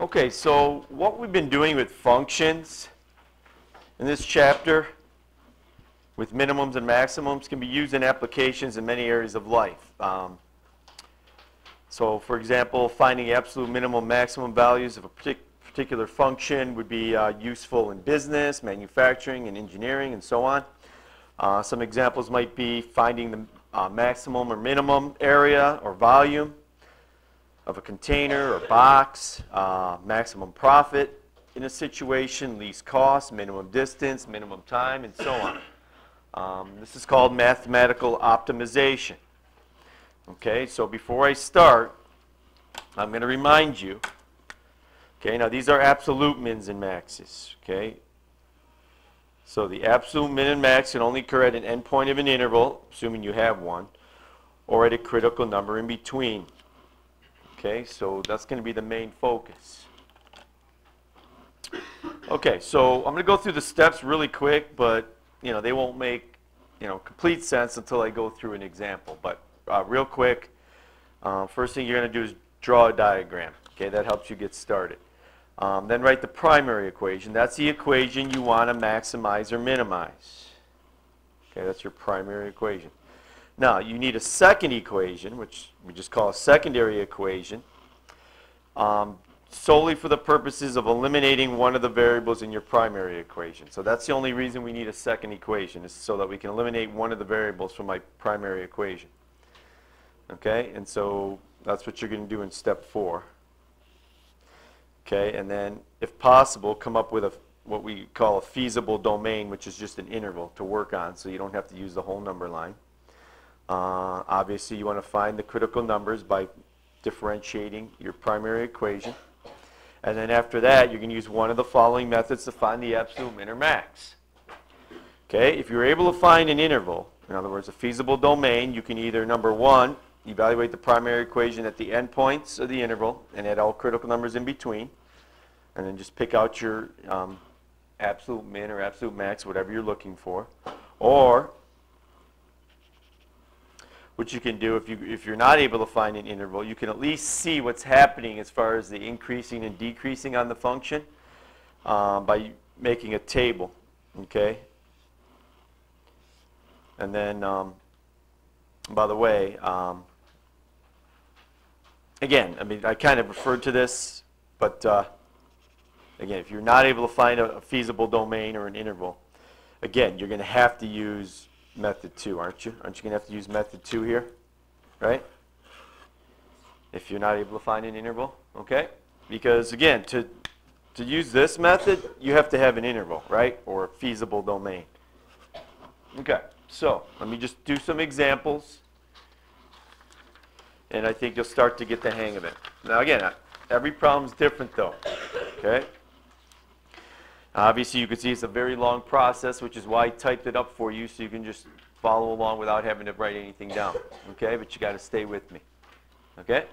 Okay, so what we've been doing with functions in this chapter with minimums and maximums can be used in applications in many areas of life. So for example, finding absolute minimum maximum values of a particular function would be useful in business, manufacturing, and engineering, and so on. Some examples might be finding the maximum or minimum area or volume of a container or box, maximum profit in a situation, least cost, minimum distance, minimum time, and so on. This is called mathematical optimization. Okay, so before I start, I'm going to remind you, okay, now these are absolute mins and maxes, okay? So the absolute min and max can only occur at an endpoint of an interval, assuming you have one, or at a critical number in between. Okay, so that's going to be the main focus. Okay, so I'm going to go through the steps really quick, but they won't make complete sense until I go through an example. But real quick, first thing you're going to do is draw a diagram. Okay, that helps you get started. Then write the primary equation. That's the equation you want to maximize or minimize. Okay, that's your primary equation. Now, you need a second equation, which we just call a secondary equation, solely for the purposes of eliminating one of the variables in your primary equation. So that's the only reason we need a second equation, is so that we can eliminate one of the variables from my primary equation. Okay, and so that's what you're going to do in step 4. Okay, and then, if possible, come up with what we call a feasible domain, which is just an interval to work on, so you don't have to use the whole number line. Obviously, you want to find the critical numbers by differentiating your primary equation. And then after that, you're going to use one of the following methods to find the absolute min or max. Okay, if you're able to find an interval, in other words, a feasible domain, you can either, number one, evaluate the primary equation at the endpoints of the interval and add all critical numbers in between, and then just pick out your absolute min or absolute max, whatever you're looking for. Or what you can do, if you're not able to find an interval, you can at least see what's happening as far as the increasing and decreasing on the function by making a table. Okay? And then, by the way, again, I kind of referred to this, but again, if you're not able to find a feasible domain or an interval, again, you're going to have to use method 2, aren't you? Aren't you going to have to use method 2 here, right? If you're not able to find an interval, okay? Because again, to use this method, you have to have an interval, right? Or a feasible domain. Okay, so let me just do some examples, and I think you'll start to get the hang of it. Now again, every problem's different though, okay? Obviously, you can see it's a very long process, which is why I typed it up for you, so you can just follow along without having to write anything down. Okay, but you got to stay with me. Okay?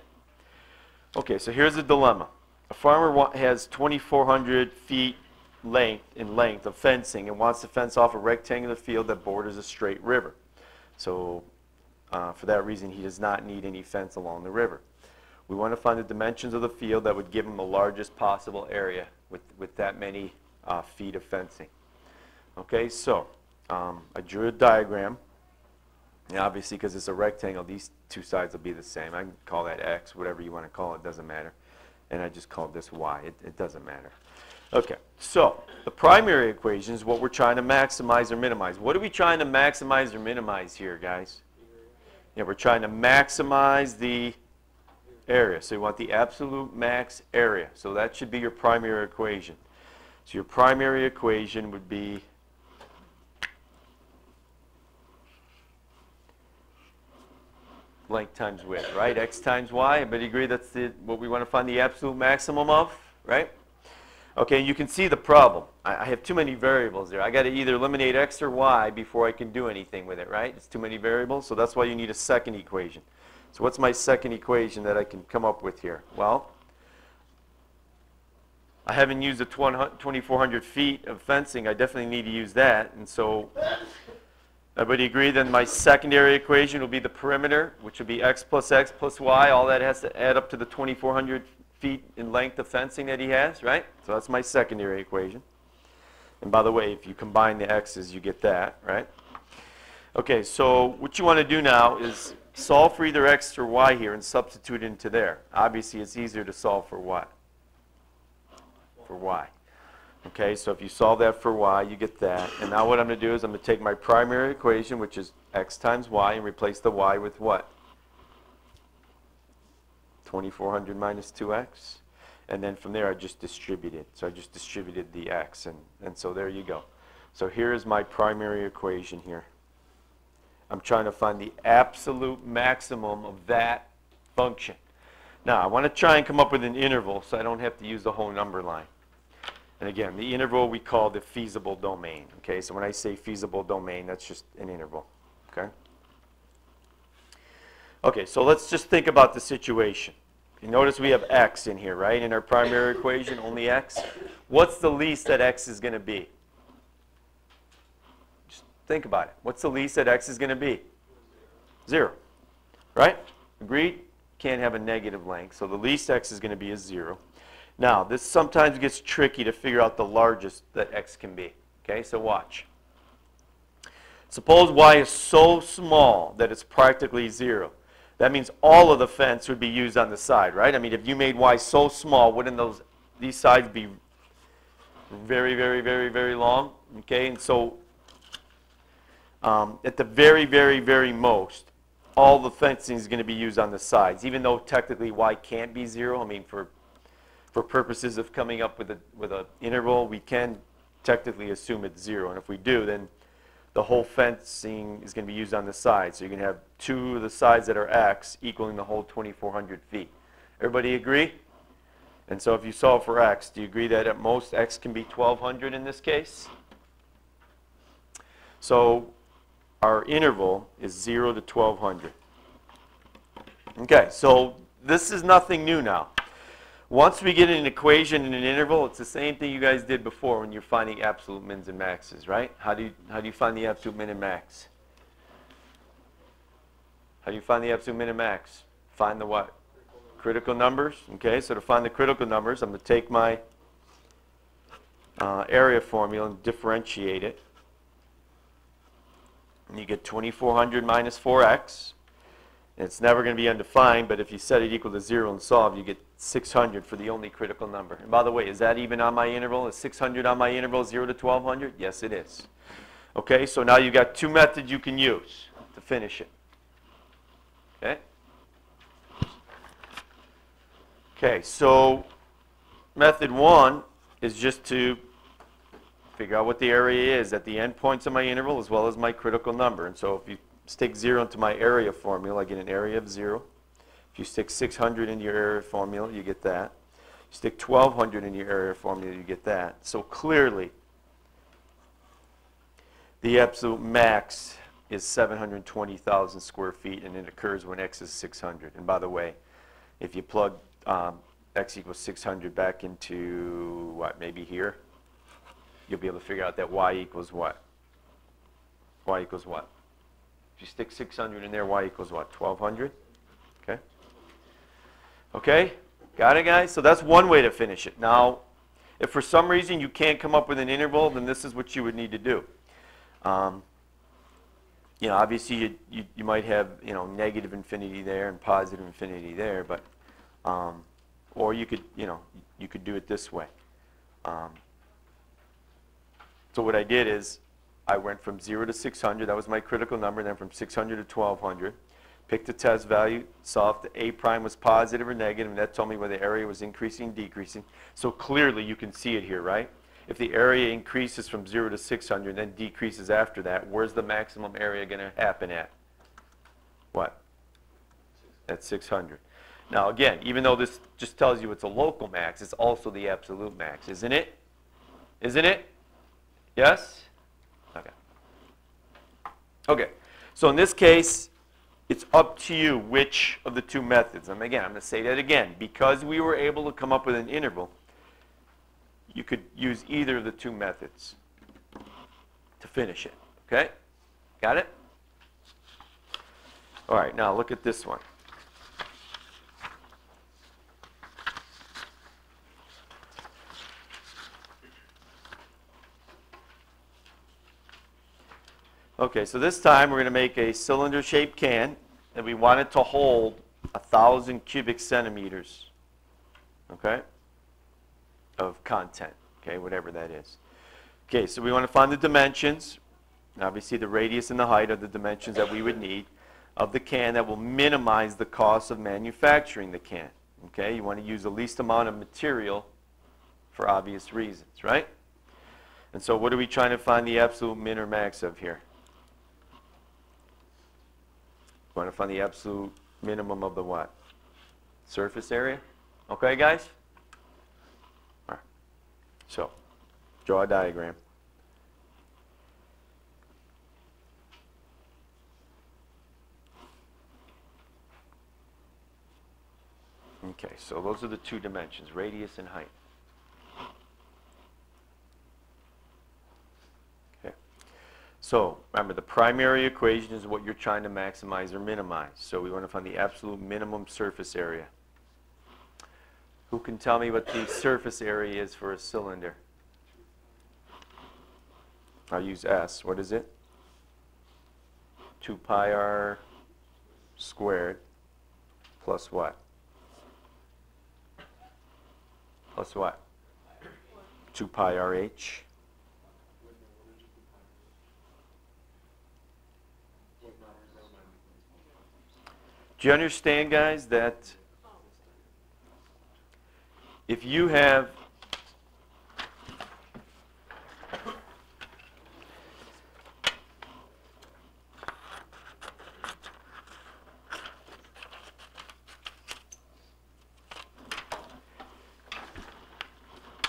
Okay, so here's the dilemma. A farmer has 2,400 feet in length of fencing and wants to fence off a rectangular field that borders a straight river. So, for that reason, he does not need any fence along the river. We want to find the dimensions of the field that would give him the largest possible area with that many feet of fencing. Okay, so I drew a diagram. And obviously, because it's a rectangle, these two sides will be the same. I can call that X, whatever you want to call it, doesn't matter. And I just called this Y. It doesn't matter. Okay, so the primary equation is what we're trying to maximize or minimize. What are we trying to maximize or minimize here, guys? Yeah, we're trying to maximize the area. So you want the absolute max area. So that should be your primary equation. So your primary equation would be length times width, right? X times Y. Everybody agree that's what we want to find the absolute maximum of, right? Okay, you can see the problem. I have too many variables there. I got to either eliminate X or Y before I can do anything with it, right? It's too many variables, so that's why you need a second equation. So what's my second equation that I can come up with here? Well, I haven't used the 2,400 feet of fencing. I definitely need to use that. And so, everybody agree then my secondary equation will be the perimeter, which will be x plus y. All that has to add up to the 2,400 feet in length of fencing that he has, right? So that's my secondary equation. And by the way, if you combine the x's, you get that, right? Okay, so what you want to do now is solve for either x or y here and substitute into there. Obviously, it's easier to solve for what? For y. Okay, so if you solve that for y, you get that. And now what I'm going to do is I'm going to take my primary equation, which is x times y, and replace the y with what? 2400 minus 2x. And then from there, I just distributed. So I just distributed the x. And so there you go. So here is my primary equation here. I'm trying to find the absolute maximum of that function. Now, I want to try and come up with an interval so I don't have to use the whole number line. And again, the interval we call the feasible domain. Okay, so when I say feasible domain, that's just an interval. Okay? Okay, so let's just think about the situation. You notice we have x in here, right? In our primary equation, only x. What's the least that x is going to be? Just think about it. What's the least that x is going to be? 0. Right? Agreed? Can't have a negative length, so the least x is going to be a 0. Now, this sometimes gets tricky to figure out the largest that x can be. Okay, so watch. Suppose y is so small that it's practically 0. That means all of the fence would be used on the side, right? I mean, if you made y so small, wouldn't these sides be very, very, very, very long? Okay, and so at the very, very, very most, all the fencing is going to be used on the sides, even though technically y can't be 0. I mean, for purposes of coming up with a interval, we can technically assume it's 0. And if we do, then the whole fencing is going to be used on the sides. So you're going to have 2 of the sides that are x equaling the whole 2,400 feet. Everybody agree? And so if you solve for x, do you agree that at most x can be 1,200 in this case? So our interval is 0 to 1,200. Okay, so this is nothing new now. Once we get an equation in an interval, it's the same thing you guys did before when you're finding absolute mins and maxes, right? How do you find the absolute min and max? How do you find the absolute min and max? Find the what? Critical numbers. Okay, so to find the critical numbers, I'm going to take my area formula and differentiate it. And you get 2,400 minus 4x. And it's never going to be undefined, but if you set it equal to 0 and solve, you get 600 for the only critical number. And by the way, is that even on my interval? Is 600 on my interval 0 to 1,200? Yes, it is. Okay, so now you've got 2 methods you can use to finish it. Okay? Okay, so method 1 is just to figure out what the area is at the endpoints of my interval as well as my critical number. And so if you stick 0 into my area formula, I get an area of 0. If you stick 600 into your area formula, you get that. You stick 1,200 in your area formula, you get that. So clearly, the absolute max is 720,000 square feet, and it occurs when x is 600. And by the way, if you plug x equals 600 back into, what, maybe here, you'll be able to figure out that y equals what? Y equals what? If you stick 600 in there, y equals what? 1,200? Okay? Okay? Got it, guys? So that's one way to finish it. Now, if for some reason you can't come up with an interval, then this is what you would need to do. You know, obviously you might have, you know, negative infinity there and positive infinity there, but or you could, you know, you could do it this way. So what I did is I went from 0 to 600, that was my critical number, then from 600 to 1,200, picked the test value, saw if the A prime was positive or negative, and that told me whether the area was increasing, decreasing. So clearly you can see it here, right? If the area increases from 0 to 600 and then decreases after that, where's the maximum area going to happen at? What? At 600. Now again, even though this just tells you it's a local max, it's also the absolute max, isn't it? Isn't it? Yes? Okay. Okay. So in this case, it's up to you which of the 2 methods. And again, I'm going to say that again. Because we were able to come up with an interval, you could use either of the 2 methods to finish it. Okay? Got it? All right, now look at this one. Okay, so this time we're going to make a cylinder-shaped can, and we want it to hold 1,000 cubic centimeters, okay, of content, okay, whatever that is. Okay, so we want to find the dimensions. Obviously, the radius and the height are the dimensions that we would need of the can that will minimize the cost of manufacturing the can. Okay, you want to use the least amount of material for obvious reasons, right? And so what are we trying to find the absolute min or max of here? We want to find the absolute minimum of the what? Surface area? Okay, guys? All right. So, draw a diagram. Okay, so those are the two dimensions, radius and height. Okay. So, remember, the primary equation is what you're trying to maximize or minimize. So we want to find the absolute minimum surface area. Who can tell me what the surface area is for a cylinder? I'll use S. What is it? 2 pi r squared plus what? Plus what? 2 pi rh. Do you understand, guys, that if you have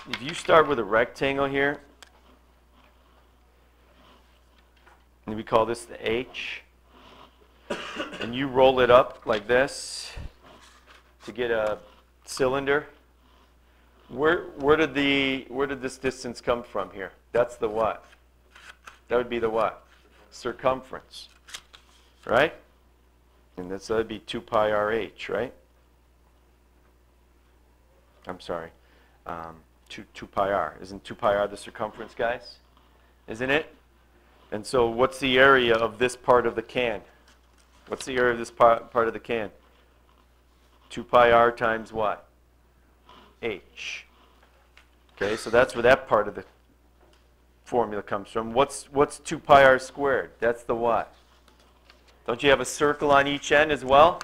if you start with a rectangle here, and we call this the H, and you roll it up like this to get a cylinder, where did this distance come from here? That's the what? That would be the what? Circumference, right? And that would be 2 pi rh, right? I'm sorry. 2 pi r. Isn't 2 pi r the circumference, guys? Isn't it? And so what's the area of this part of the can? What's the area of this part of the can? 2 pi r times what? H. Okay, so that's where that part of the formula comes from. What's 2 pi r squared? That's the what? Don't you have a circle on each end as well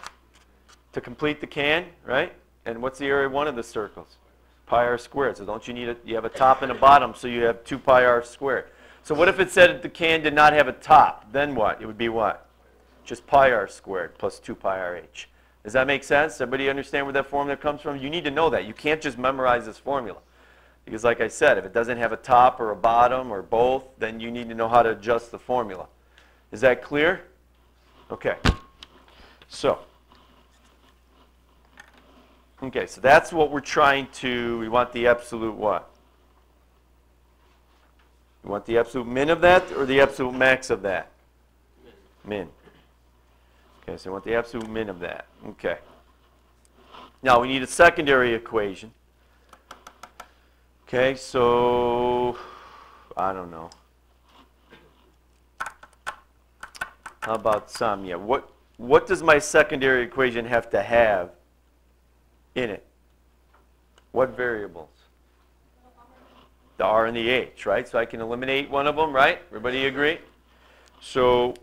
to complete the can, right? And what's the area of one of the circles? Pi r squared. So don't you need you have a top and a bottom, so you have 2 pi r squared. So what if it said the can did not have a top? Then what? It would be what? Just pi r squared plus 2 pi rh. Does that make sense? Everybody understand where that formula comes from? You need to know that. You can't just memorize this formula. Because like I said, if it doesn't have a top or a bottom or both, then you need to know how to adjust the formula. Is that clear? Okay. So, okay, so that's what we're trying to, we want the absolute what? You want the absolute min of that or the absolute max of that? Min. Okay, so I want the absolute min of that. Okay. Now we need a secondary equation. Okay, so I don't know. How about some? Yeah. What does my secondary equation have to have in it? What variables? The r and the h, right? So I can eliminate one of them, right? Everybody agree? So,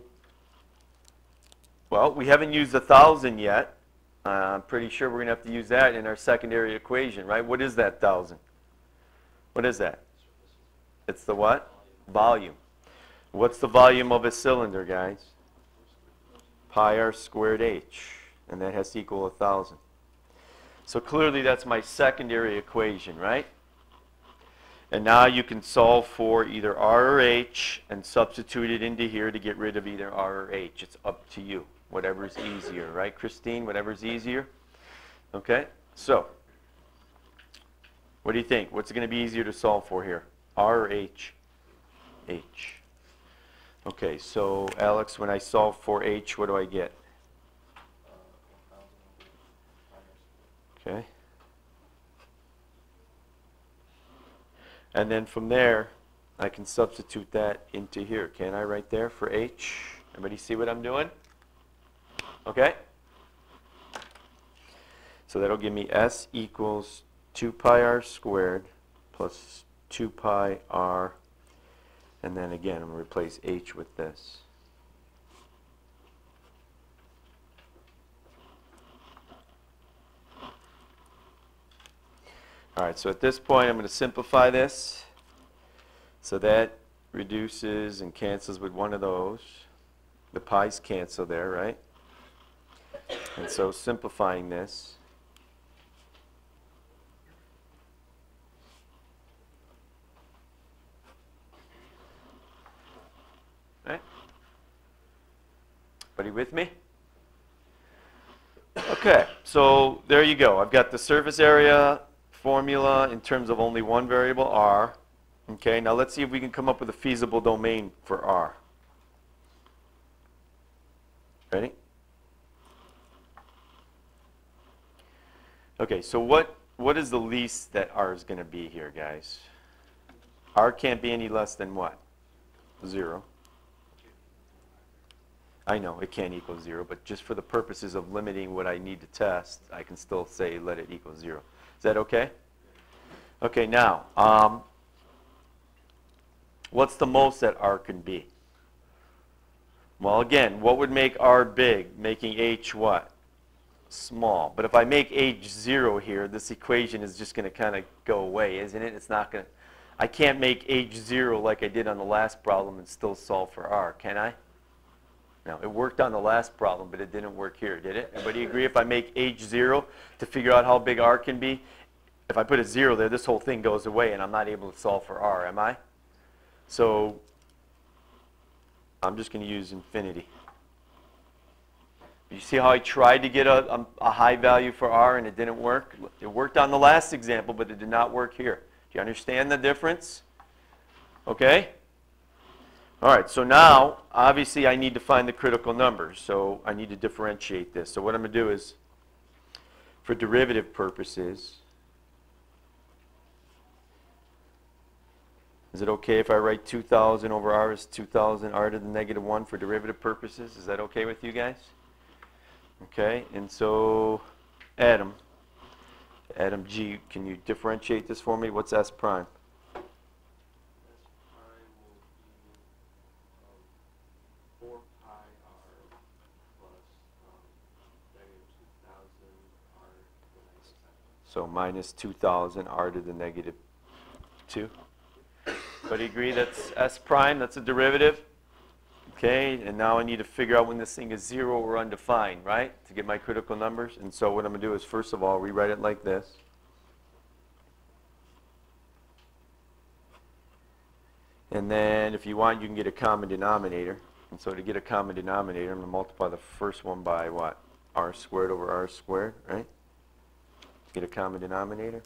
well, we haven't used 1,000 yet. I'm pretty sure we're going to have to use that in our secondary equation, right? What is that 1,000? What is that? It's the what? Volume. What's the volume of a cylinder, guys? Pi r squared h. And that has to equal 1,000. So clearly that's my secondary equation, right? And now you can solve for either r or h and substitute it into here to get rid of either r or h. It's up to you. Whatever's easier, right, Christine? Whatever's easier. Okay? So, what do you think? What's going to be easier to solve for here? R or H? H. Okay, so Alex, when I solve for H, what do I get? Okay. And then from there, I can substitute that into here, can't I, right there for h? Everybody see what I'm doing? Okay? So that'll give me s equals 2 pi r squared plus 2 pi r, and then again I'm going to replace h with this. All right, so at this point I'm going to simplify this. So that reduces and cancels with one of those. The pi's cancel there, right? And so simplifying this, right? Everybody with me? Okay, so there you go. I've got the surface area formula in terms of only one variable, r. Okay, now let's see if we can come up with a feasible domain for r. Ready? Okay, so what is the least that r is going to be here, guys? R can't be any less than what? 0. I know it can't equal 0, but just for the purposes of limiting what I need to test, I can still say let it equal 0. Is that okay? Okay, now, what's the most that r can be? Well, again, what would make r big? Making h what? Small. But if I make h 0 here, this equation is just going to kind of go away, isn't it? It's not going to, I can't make h 0 like I did on the last problem and still solve for r, can I? No, it worked on the last problem, but it didn't work here, did it? Everybody agree if I make h 0 to figure out how big r can be, if I put a 0 there, this whole thing goes away and I'm not able to solve for r, am I? So I'm just going to use infinity. You see how I tried to get a high value for r and it didn't work? It worked on the last example, but it did not work here. Do you understand the difference? Okay? All right, so now, obviously, I need to find the critical numbers. So I need to differentiate this. So what I'm going to do is, for derivative purposes, is it okay if I write 2,000 over r as 2,000 r to the negative 1 for derivative purposes? Is that okay with you guys? Okay, and so Adam G, can you differentiate this for me? What's S prime? S prime will be 4 pi r plus negative 2,000 r to the negative 7. So minus 2,000 r to the negative 2. But agree that's S prime, that's a derivative. Okay, and now I need to figure out when this thing is 0 or undefined, right, to get my critical numbers. And so what I'm going to do is, first of all, rewrite it like this. And then if you want, you can get a common denominator. And so to get a common denominator, I'm going to multiply the first one by what? R squared over R squared, right? To get a common denominator.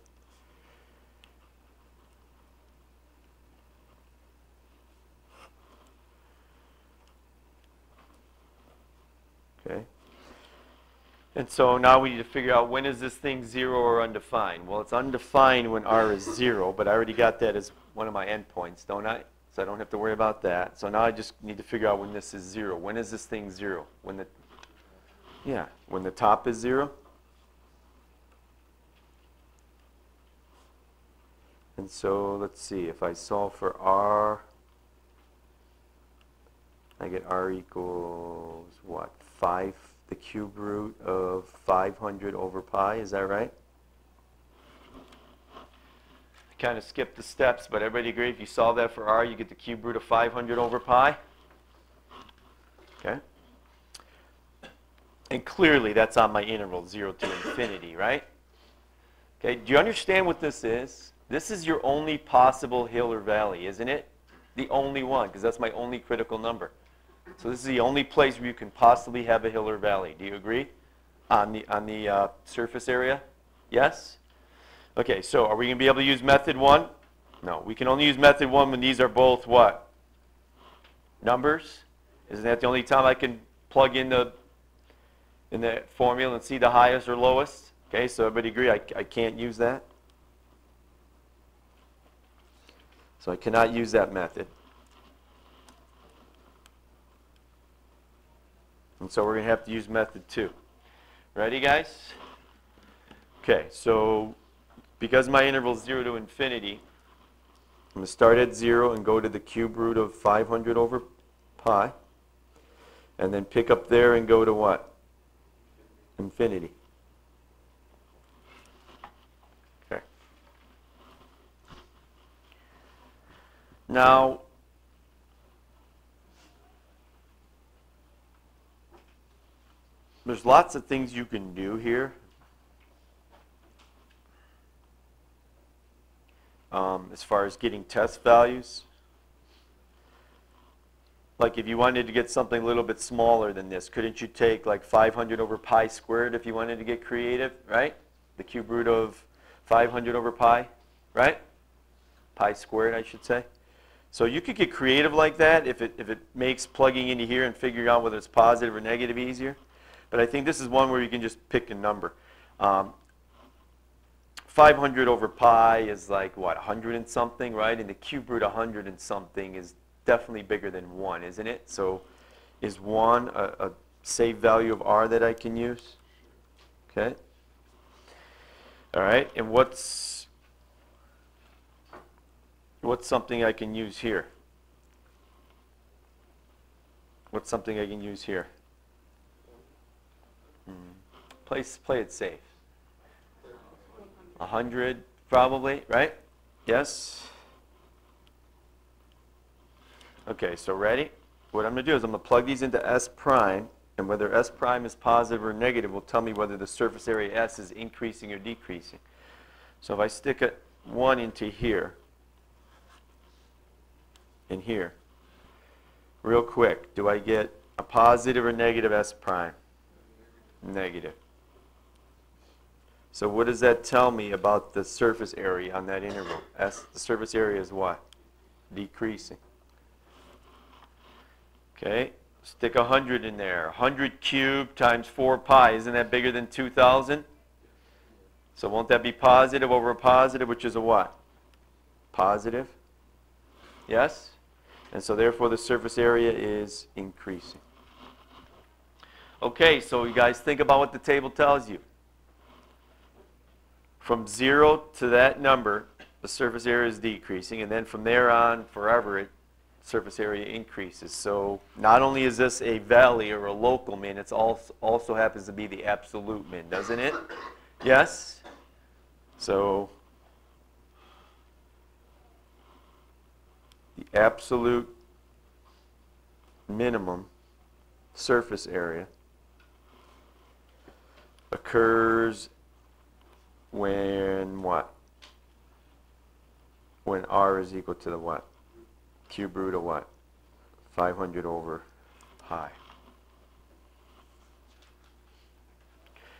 Okay. And so now we need to figure out when is this thing 0 or undefined. Well, it's undefined when r is 0, but I already got that as one of my endpoints, don't I? So I don't have to worry about that. So now I just need to figure out when this is 0. When is this thing 0? When the top is 0. And so let's see, if I solve for r, I get r equals what? 5, the cube root of 500 over pi, is that right? I kind of skipped the steps, but everybody agree if you solve that for r, you get the cube root of 500 over pi? Okay. And clearly that's on my interval 0 to infinity, right? Okay, do you understand what this is? This is your only possible hill or valley, isn't it? The only one, because that's my only critical number. So this is the only place where you can possibly have a hill or valley. Do you agree? On the surface area? Yes? Okay, so are we going to be able to use method 1? No, we can only use method 1 when these are both what? Numbers? Isn't that the only time I can plug in the formula and see the highest or lowest? Okay, so everybody agree I can't use that? So I cannot use that method. And so we're going to have to use method 2. Ready, guys? Okay, so because my interval is 0 to infinity, I'm going to start at 0 and go to the cube root of 500 over pi. And then pick up there and go to what? Infinity. Okay. Now, there's lots of things you can do here. As far as getting test values. Like if you wanted to get something a little bit smaller than this, couldn't you take like 500 over pi squared if you wanted to get creative, right? The cube root of 500 over pi, right? Pi squared, I should say. So you could get creative like that if it makes plugging into here and figuring out whether it's positive or negative easier. But I think this is one where you can just pick a number. 500 over pi is like, what, 100 and something, right? And the cube root of 100 and something is definitely bigger than 1, isn't it? So is 1 a safe value of r that I can use? Okay. All right. And what's something I can use here? What's something I can use here? Play it safe. 100 probably, right? Yes? Okay, so ready? What I'm going to do is I'm going to plug these into S prime, and whether S prime is positive or negative will tell me whether the surface area S is increasing or decreasing. So if I stick a 1 into here, and here, real quick, do I get a positive or negative S prime? Negative. So what does that tell me about the surface area on that interval? The surface area is what? Decreasing. Okay, stick 100 in there. 100 cubed times 4 pi. Isn't that bigger than 2,000? So won't that be positive over a positive, which is a what? Positive. Yes? And so therefore the surface area is increasing. Okay, so you guys think about what the table tells you. From 0 to that number, the surface area is decreasing, and then from there on, forever, surface area increases. So not only is this a valley or a local min, it also happens to be the absolute min, doesn't it? Yes? So the absolute minimum surface area occurs when what? When r is equal to the what? Cube root of what? 500 over pi.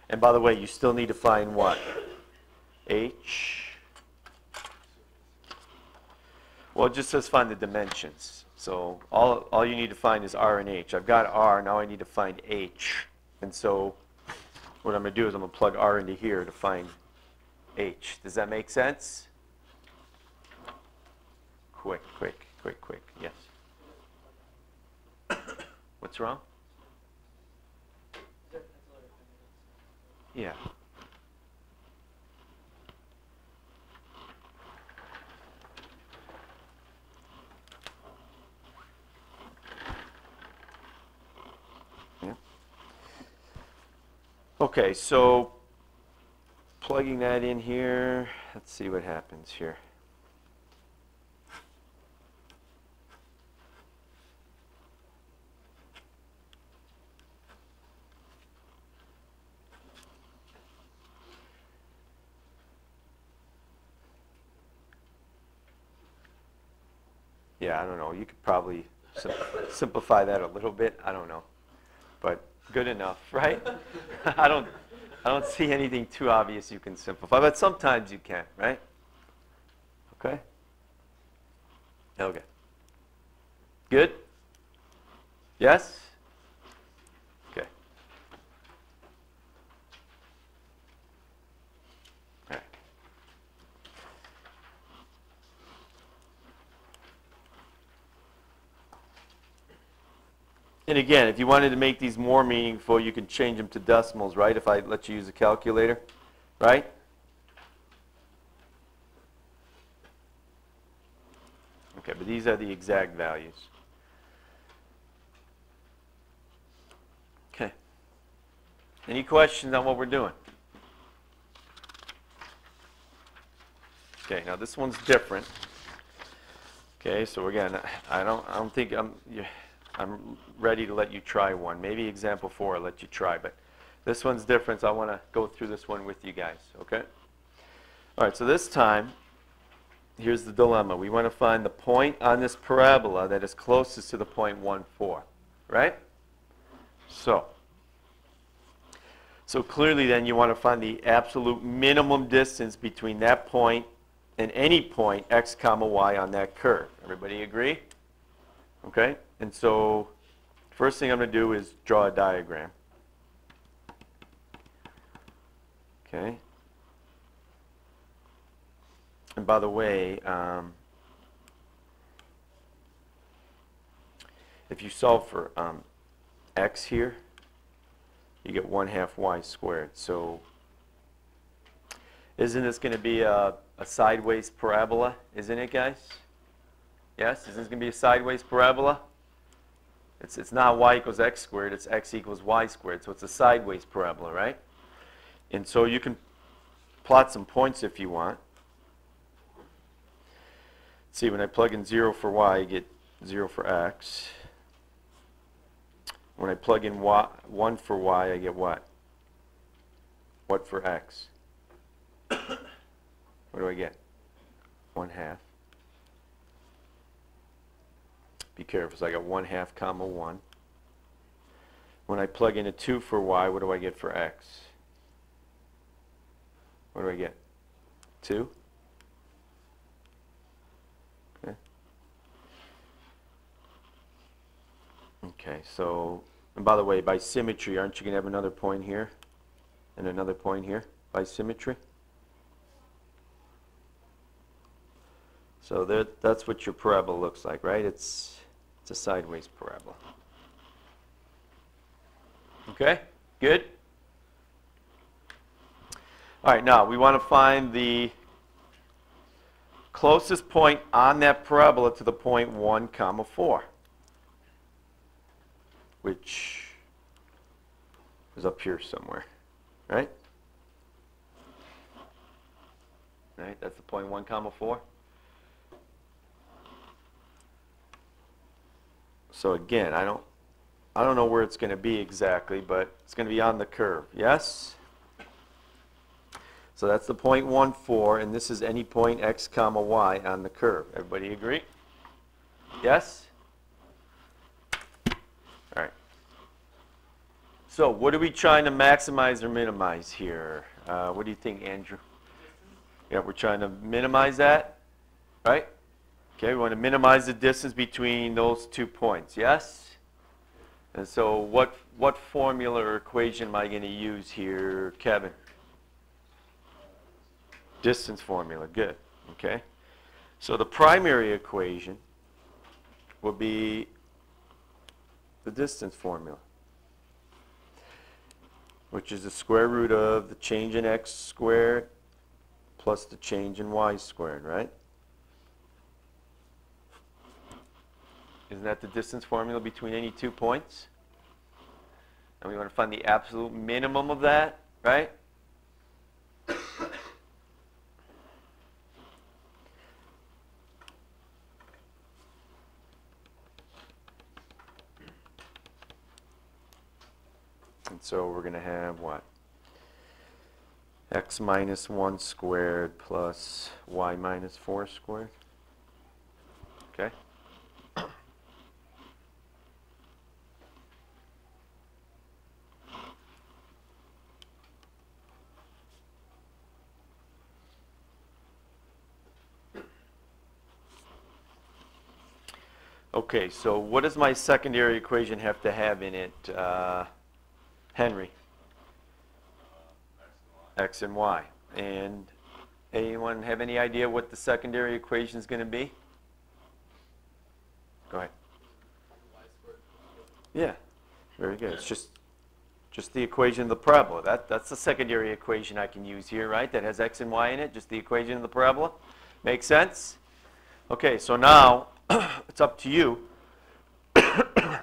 And by the way, you still need to find what? H. Well, it just says find the dimensions. So all you need to find is r and h. I've got r, now I need to find h. And so what I'm going to do is I'm going to plug r into here to find h. Does that make sense? Quick. Yes. What's wrong? Yeah. Okay, so plugging that in here, let's see what happens here. Yeah, I don't know. You could probably simplify that a little bit. I don't know. But good enough, right? I don't see anything too obvious you can simplify, but sometimes you can, right? Okay? Okay. Good? Yes? Okay. All right. And again, if you wanted to make these more meaningful, you could change them to decimals, right? If I let you use a calculator, right? Okay, but these are the exact values. Okay. Any questions on what we're doing? Okay, now this one's different. Okay, so again, I don't think I'm ready to let you try one. Maybe example 4 I'll let you try, but this one's different, so I want to go through this one with you guys, okay? All right, so this time, here's the dilemma. We want to find the point on this parabola that is closest to the point 1, 4, right? So clearly then you want to find the absolute minimum distance between that point and any point x comma y on that curve. Everybody agree? Okay? And so first thing I'm going to do is draw a diagram. Okay? And by the way, if you solve for x here, you get 1/2 y squared. So isn't this going to be a sideways parabola? Isn't it, guys? Yes? Isn't this going to be a sideways parabola? It's not y equals x squared. It's x equals y squared. So it's a sideways parabola, right? And so you can plot some points if you want. See, when I plug in 0 for y, I get 0 for x. When I plug in 1 for y, I get what? What for x? What do I get? 1/2. Be careful, so I got 1/2 comma 1. When I plug in a 2 for y, what do I get for x? What do I get? 2? Okay. Okay, so, and by the way, by symmetry, aren't you going to have another point here and another point here by symmetry? So that's what your parabola looks like, right? It's a sideways parabola. Okay, good? All right, now we want to find the closest point on that parabola to the point 1 comma 4, which is up here somewhere, right? Right, that's the point 1 comma 4. So again, I don't know where it's going to be exactly, but it's going to be on the curve. Yes? So that's the point 1, 4, and this is any point x comma y on the curve. Everybody agree? Yes? All right. So what are we trying to maximize or minimize here? What do you think, Andrew? Yeah, we're trying to minimize that, right? Okay, we want to minimize the distance between those 2 points, yes? And so what formula or equation am I going to use here, Kevin? Distance formula, good, okay? So the primary equation will be the distance formula, which is the square root of the change in x squared plus the change in y squared, right? Isn't that the distance formula between any 2 points? And we want to find the absolute minimum of that, right? And so we're going to have what? X minus 1 squared plus y minus 4 squared. Okay? Okay, so what does my secondary equation have to have in it, Henry? X and y. And anyone have any idea what the secondary equation is going to be? Go ahead. Yeah, very good. It's just the equation of the parabola. That's the secondary equation I can use here, right? That has x and y in it, just the equation of the parabola. Make sense? Okay, so now it's up to you.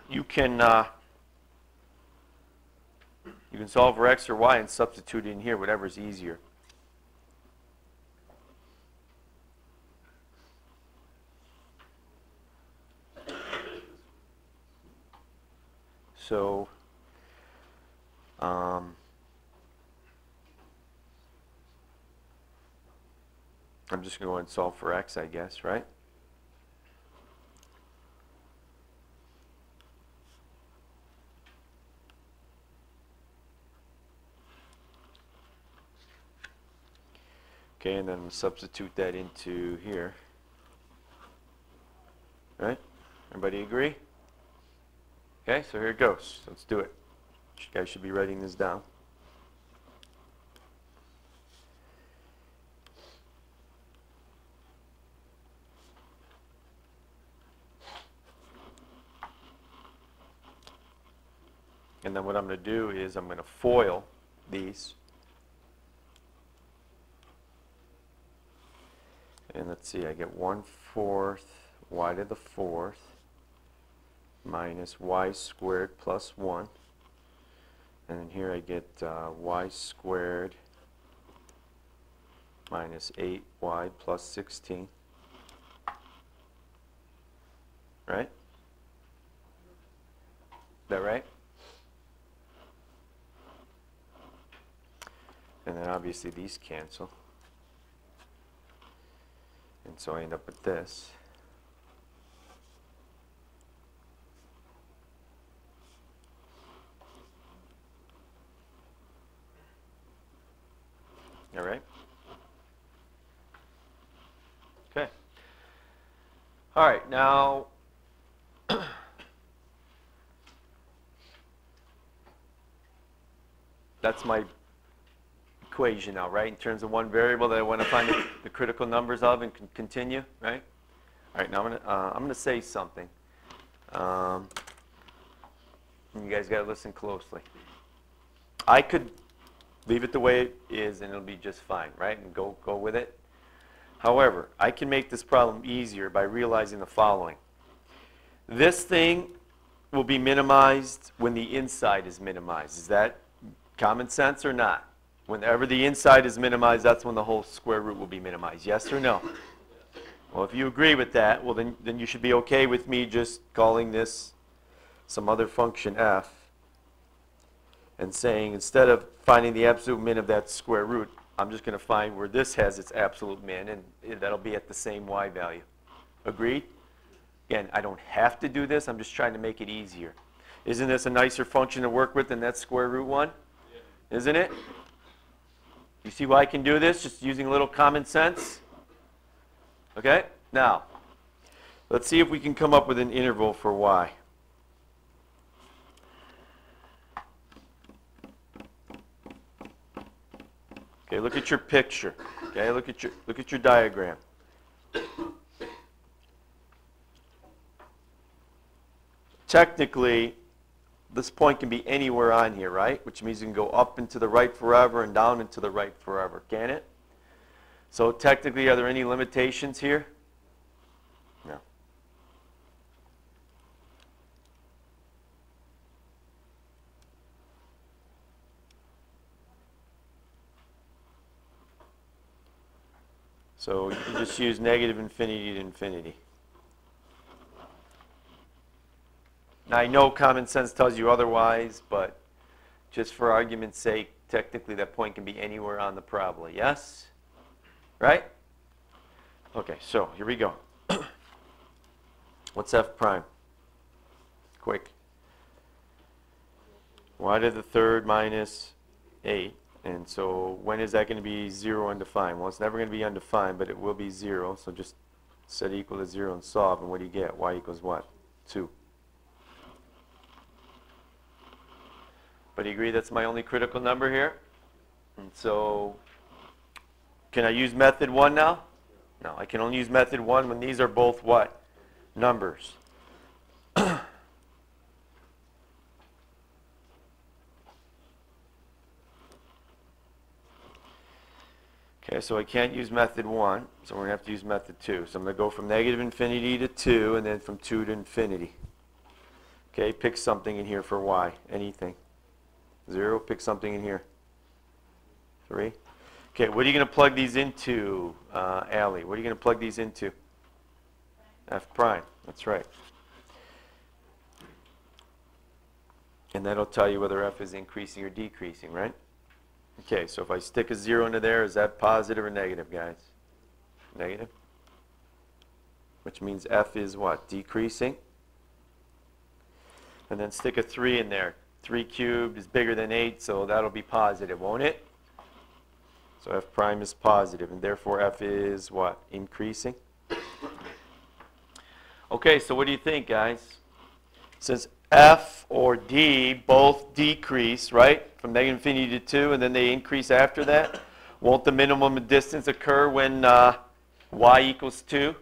You can solve for x or y and substitute in here, whatever's easier. So, I'm just going to go and solve for x, I guess, right? Okay, and then substitute that into here. Right? Everybody agree? Okay, so here it goes. Let's do it. You guys should be writing this down. And then what I'm going to do is I'm going to FOIL these. And let's see, I get 1/4 y to the 4th minus y squared plus 1. And then here I get y squared minus 8y plus 16. Right? Is that right? And then obviously these cancel. And so I end up with this. All right? Okay. All right, now that's my equation now, right? In terms of one variable that I want to find the critical numbers of and continue, right? All right, now I'm gonna say something. And you guys got to listen closely. I could leave it the way it is and it'll be just fine, right? And go with it. However, I can make this problem easier by realizing the following. This thing will be minimized when the inside is minimized. Is that common sense or not? Whenever the inside is minimized, that's when the whole square root will be minimized. Yes or no? Well, if you agree with that, well, then you should be okay with me just calling this some other function f and saying instead of finding the absolute min of that square root, I'm just going to find where this has its absolute min, and that'll be at the same y value. Agreed? Again, I don't have to do this. I'm just trying to make it easier. Isn't this a nicer function to work with than that square root one? Yeah. Isn't it? You see why I can do this? Just using a little common sense? Okay? Now, let's see if we can come up with an interval for y. Okay, look at your picture. Okay, look at your diagram. Technically, this point can be anywhere on here, right? Which means you can go up and to the right forever and down and to the right forever, can it? So technically, are there any limitations here? No. So you can just use negative infinity to infinity. Now I know common sense tells you otherwise, but just for argument's sake, technically that point can be anywhere on the parabola. Yes? Right? Okay, so here we go. What's f prime? Quick. Y to the third minus 8. And so when is that going to be 0 undefined? Well, it's never going to be undefined, but it will be 0. So just set equal to 0 and solve. And what do you get? Y equals what? 2. But you agree that's my only critical number here? And so can I use method 1 now? No, I can only use method 1 when these are both what? Numbers. Okay, so I can't use method 1, so we're going to have to use method 2. So I'm going to go from negative infinity to 2, and then from 2 to infinity. Okay, pick something in here for y, anything. 0, pick something in here. 3. Okay, what are you going to plug these into, Allie? What are you going to plug these into? F prime, that's right. And that'll tell you whether f is increasing or decreasing, right? Okay, so if I stick a 0 into there, is that positive or negative, guys? Negative. Which means f is what? Decreasing. And then stick a 3 in there. 3 cubed is bigger than 8, so that'll be positive, won't it? So f prime is positive, and therefore f is what? Increasing. Okay, so what do you think, guys? Since f or d both decrease, right, from negative infinity to 2, and then they increase after that, won't the minimum distance occur when y equals 2?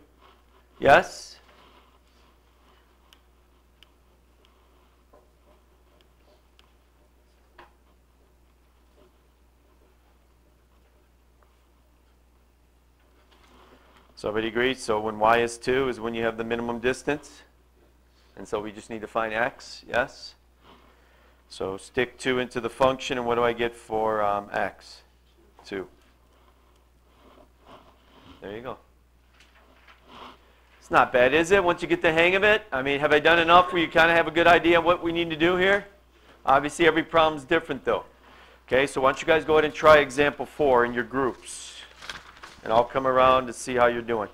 Yes? So everybody agrees? So when y is 2 is when you have the minimum distance? And so we just need to find x, yes? So stick 2 into the function, and what do I get for x? 2. There you go. It's not bad, is it, once you get the hang of it? I mean, have I done enough where you kind of have a good idea of what we need to do here? Obviously, every problem's different, though. Okay, so why don't you guys go ahead and try example 4 in your groups. And I'll come around to see how you're doing.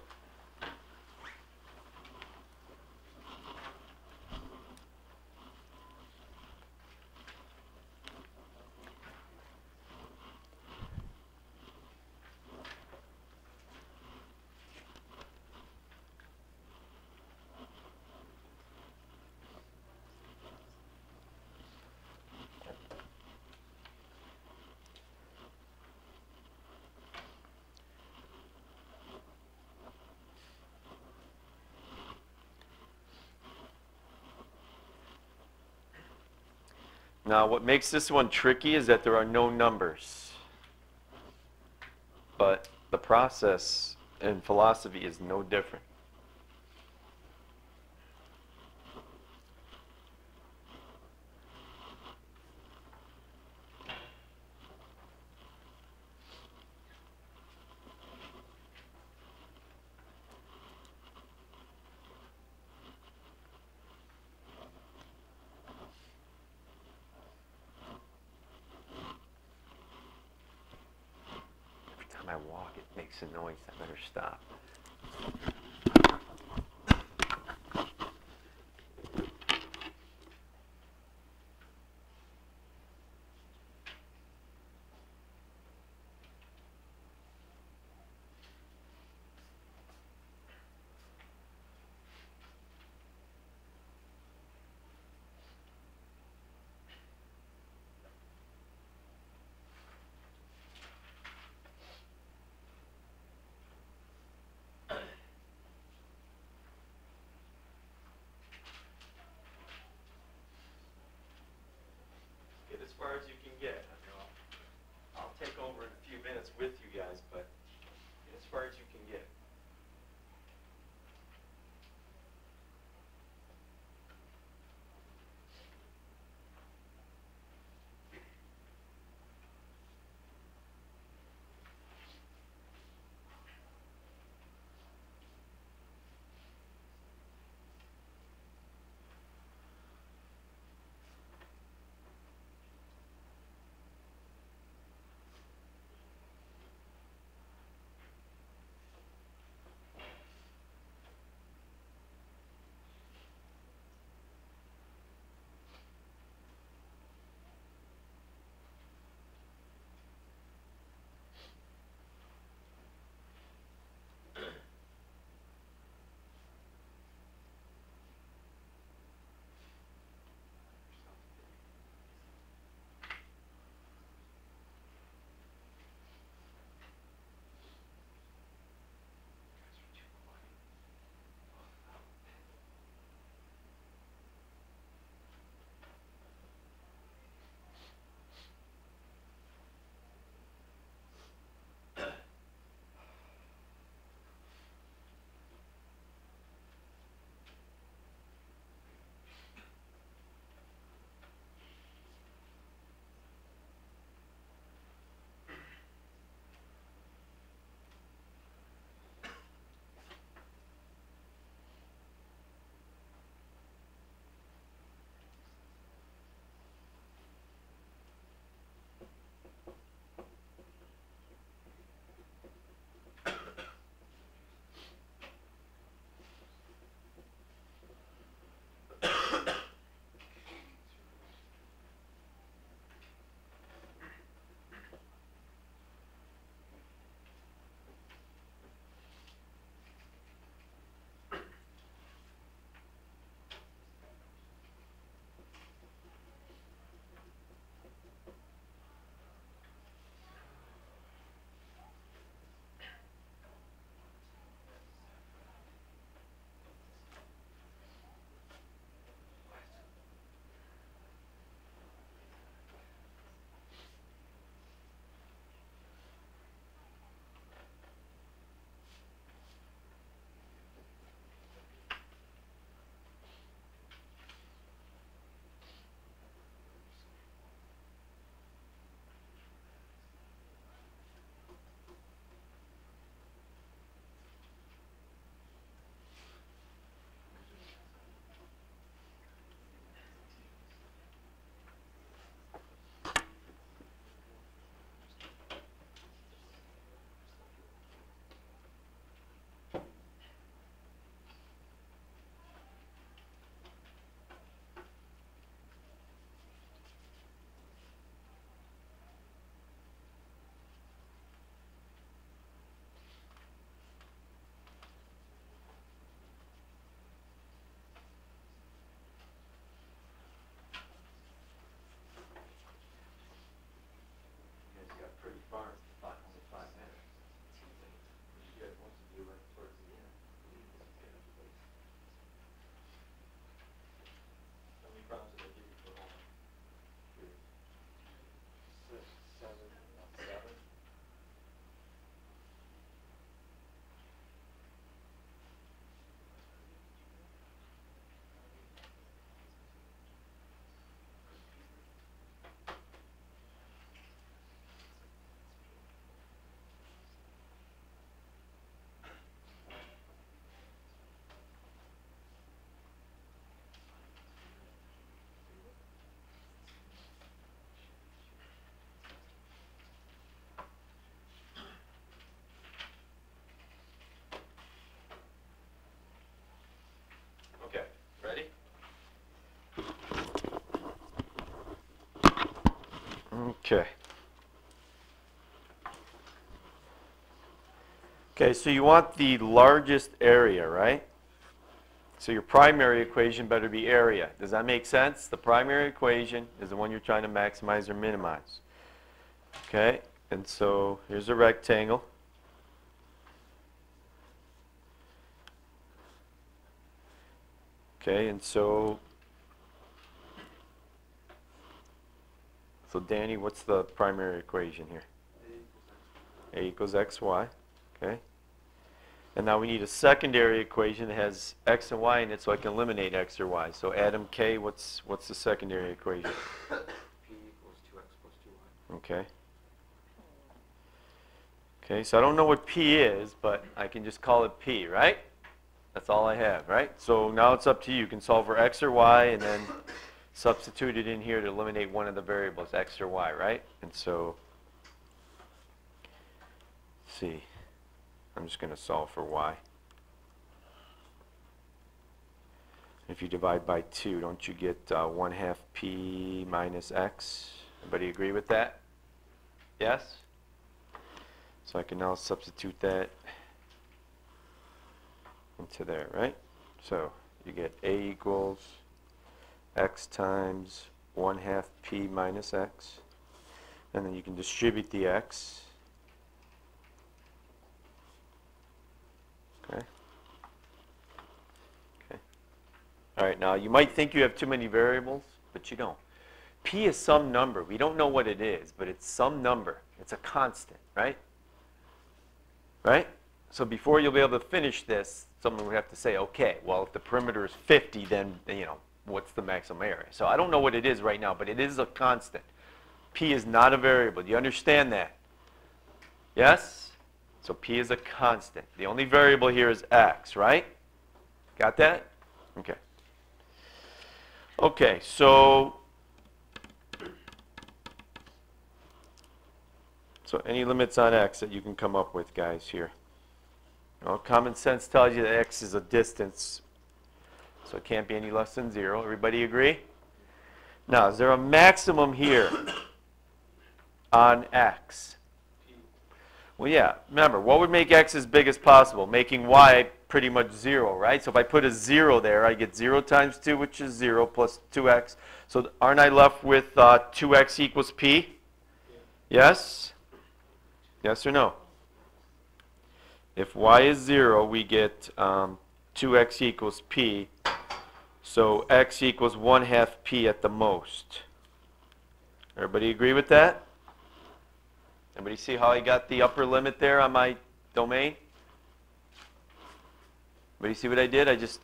Now, what makes this one tricky is that there are no numbers. But the process in philosophy is no different. I walk, it makes a noise. I better stop. Okay. Okay, so you want the largest area, right? So your primary equation better be area. Does that make sense? The primary equation is the one you're trying to maximize or minimize. Okay, and so here's a rectangle. Okay, and so Danny, what's the primary equation here? A equals xy. Okay. And now we need a secondary equation that has x and y in it so I can eliminate x or y. So Adam K, what's the secondary equation? P equals 2x plus 2y. Okay. Okay, so I don't know what P is, but I can just call it P, right? That's all I have, right? So now it's up to you. You can solve for x or y and then substitute it in here to eliminate one of the variables, x or y, right? And so, let's see. I'm just going to solve for y. If you divide by 2, don't you get 1/2 p minus x? Everybody agree with that? Yes? So I can now substitute that into there, right? So you get a equals x times 1/2 p minus x. And then you can distribute the x. Okay. Okay. All right, now you might think you have too many variables, but you don't. P is some number. We don't know what it is, but it's some number. It's a constant, right? Right? So before you'll be able to finish this, someone would have to say, okay, well, if the perimeter is 50, then, you know, what's the maximum area? So I don't know what it is right now, but it is a constant. P is not a variable. Do you understand that? Yes? So P is a constant. The only variable here is x, right? Got that? Okay. Okay, so any limits on x that you can come up with, guys, here? Well, common sense tells you that x is a distance, so it can't be any less than 0. Everybody agree? Now, is there a maximum here on x? Well, yeah. Remember, what would make x as big as possible? Making y pretty much 0, right? So if I put a 0 there, I get 0 times 2, which is 0, plus 2x. So aren't I left with 2x equals p? Yes? Yes or no? If y is 0, we get 2x equals p. So x equals 1/2 p at the most. Everybody agree with that? Everybody see how I got the upper limit there on my domain? Everybody see what I did? I just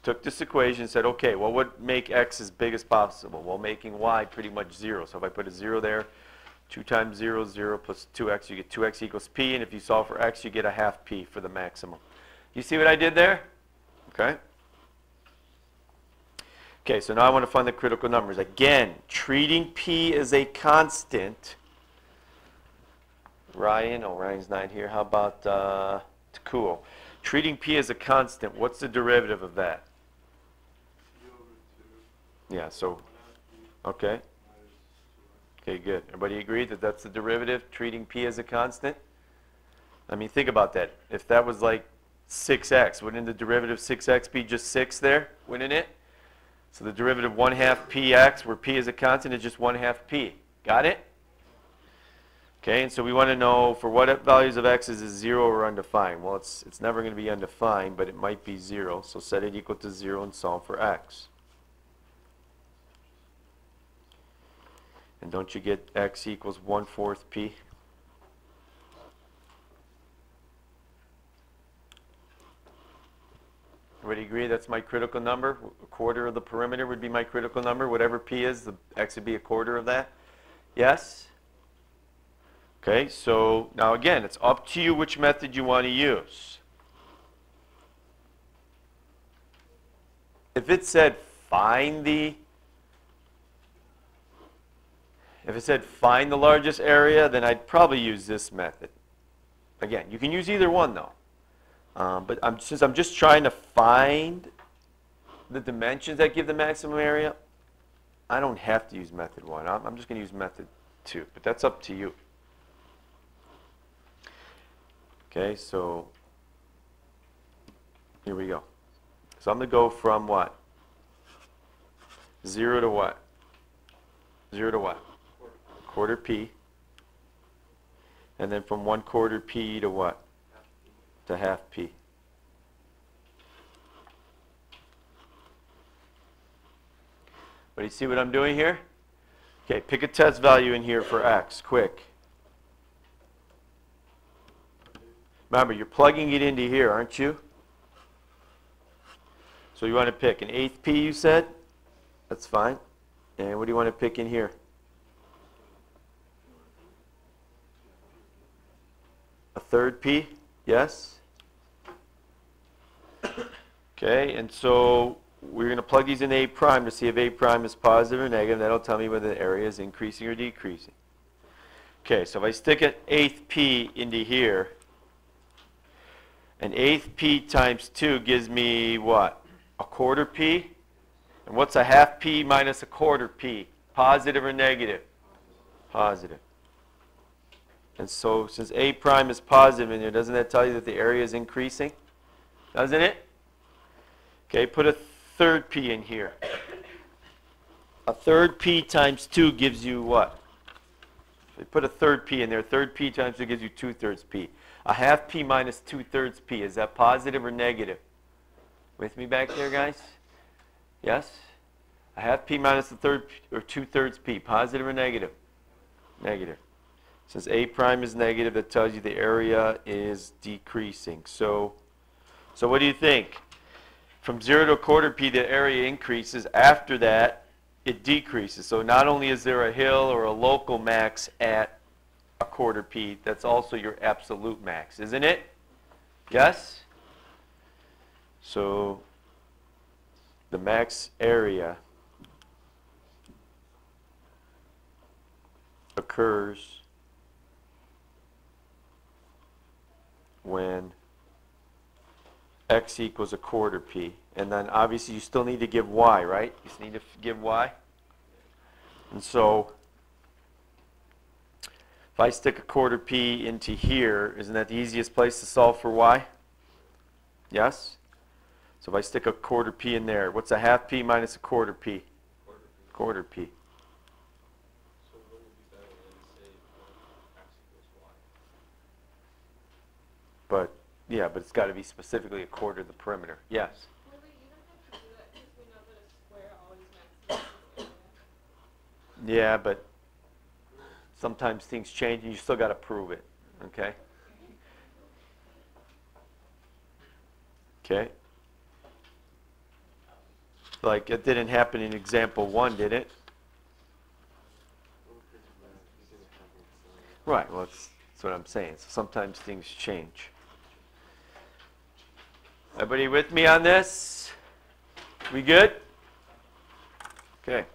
took this equation and said, okay, what would make x as big as possible? Well, making y pretty much 0. So if I put a 0 there, 2 times 0 is 0 plus 2x, you get 2x equals p. And if you solve for x, you get 1/2 p for the maximum. You see what I did there? Okay. Okay, so now I want to find the critical numbers. Again, treating p as a constant. Ryan, oh, Ryan's not here. How about Takuo? Treating p as a constant, what's the derivative of that? Yeah, so, okay. Okay, good. Everybody agree that that's the derivative, treating p as a constant? I mean, think about that. If that was like 6x, wouldn't the derivative 6x be just 6 there? Wouldn't it? So the derivative 1/2 px, where p is a constant, is just 1/2 p. Got it? Okay, and so we want to know for what values of x is it 0 or undefined? Well, it's never going to be undefined, but it might be 0. So set it equal to 0 and solve for x. And don't you get x equals 1/4 p? Everybody agree that's my critical number? A quarter of the perimeter would be my critical number. Whatever p is, the x would be a quarter of that. Yes? Okay, so now again, it's up to you which method you want to use. If it said find the largest area, then I'd probably use this method. Again, you can use either one though. But since I'm just trying to find the dimensions that give the maximum area, I don't have to use method 1. I'm just going to use method 2. But that's up to you. Okay, so here we go. So I'm going to go from what? 0 to what? 0 to what? Quarter p. And then from 1/4 p to what? To half p. But you see what I'm doing here? Okay, pick a test value in here for x, quick. Remember, you're plugging it into here, aren't you? So you want to pick an 1/8 p, you said? That's fine. And what do you want to pick in here? A 1/3 p, yes? Okay, and so we're going to plug these in A prime to see if A prime is positive or negative. That'll tell me whether the area is increasing or decreasing. Okay, so if I stick an 1/8 p into here, an 1/8 p times 2 gives me what? A 1/4 p? And what's a half p minus a 1/4 p? Positive or negative? Positive. And so since A prime is positive in there, doesn't that tell you that the area is increasing? Doesn't it? Okay, put a 1/3 p in here. A 1/3 p times 2 gives you what? So you put a 1/3 p in there. 1/3 p times 2 gives you 2/3 p. A half p minus 2/3 p, is that positive or negative? With me back there, guys? Yes? A half p minus a 1/3 or 2/3 p, positive or negative? Negative. Since A prime is negative, that tells you the area is decreasing. So what do you think? From 0 to a 1/4 p, the area increases. After that, it decreases. So not only is there a hill or a local max at a 1/4 p, that's also your absolute max, isn't it? Yes? So the max area occurs when x equals a 1/4 p. And then obviously you still need to give y, right? You still need to give y. And so if I stick a 1/4 p into here, isn't that the easiest place to solve for y? Yes? So if I stick a 1/4 p in there, what's a half p minus a 1/4 p? 1/4 p. So wouldn't it be better than say x equals y? But yeah, but it's got to be specifically a 1/4 of the perimeter. Yes? Well, you don't have to do that because we know that a square always maximizes area. Yeah, but sometimes things change and you still got to prove it. Okay? Okay? Like it didn't happen in example 1, did it? Right, well, that's what I'm saying. So sometimes things change. Everybody with me on this? We good? Okay.